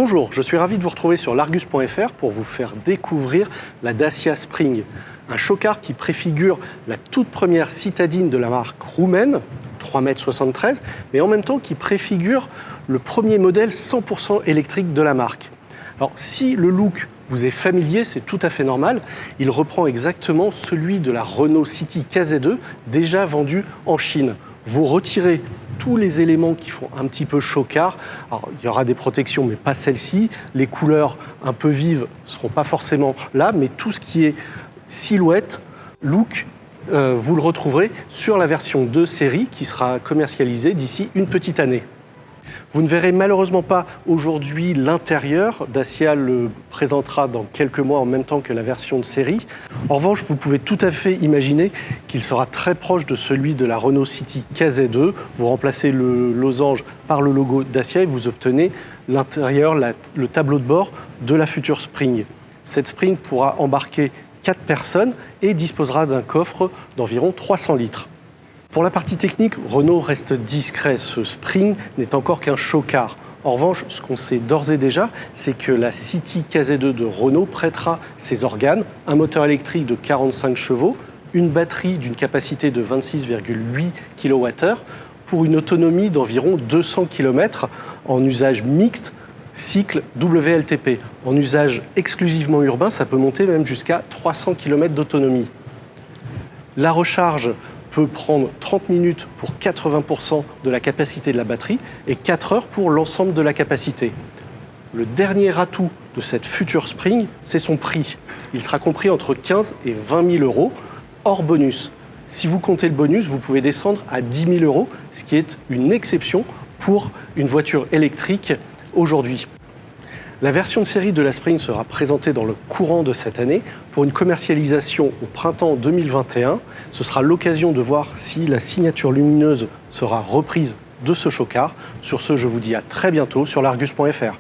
Bonjour, je suis ravi de vous retrouver sur l'Argus.fr pour vous faire découvrir la Dacia Spring, un chocard qui préfigure la toute première citadine de la marque roumaine, 3,73 m, mais en même temps qui préfigure le premier modèle 100% électrique de la marque. Alors si le look vous est familier, c'est tout à fait normal, il reprend exactement celui de la Renault City KZ2 déjà vendue en Chine. Vous retirez tous les éléments qui font un petit peu chocard. Alors, il y aura des protections, mais pas celles-ci. Les couleurs un peu vives ne seront pas forcément là, mais tout ce qui est silhouette, look, vous le retrouverez sur la version de série qui sera commercialisée d'ici une petite année. Vous ne verrez malheureusement pas aujourd'hui l'intérieur. Dacia le présentera dans quelques mois en même temps que la version de série. En revanche, vous pouvez tout à fait imaginer qu'il sera très proche de celui de la Renault City KZ2. Vous remplacez le losange par le logo Dacia et vous obtenez l'intérieur, le tableau de bord de la future Spring. Cette Spring pourra embarquer 4 personnes et disposera d'un coffre d'environ 300 litres. Pour la partie technique, Renault reste discret. Ce Spring n'est encore qu'un chocard. En revanche, ce qu'on sait d'ores et déjà, c'est que la City KZ2 de Renault prêtera ses organes, un moteur électrique de 45 chevaux, une batterie d'une capacité de 26,8 kWh pour une autonomie d'environ 200 km en usage mixte, cycle WLTP. En usage exclusivement urbain, ça peut monter même jusqu'à 300 km d'autonomie. La recharge peut prendre 30 minutes pour 80% de la capacité de la batterie et 4 heures pour l'ensemble de la capacité. Le dernier atout de cette future Spring, c'est son prix. Il sera compris entre 15 et 20 000 euros, hors bonus. Si vous comptez le bonus, vous pouvez descendre à 10 000 euros, ce qui est une exception pour une voiture électrique aujourd'hui. La version de série de la Spring sera présentée dans le courant de cette année pour une commercialisation au printemps 2021. Ce sera l'occasion de voir si la signature lumineuse sera reprise de ce chocard. Sur ce, je vous dis à très bientôt sur l'Argus.fr.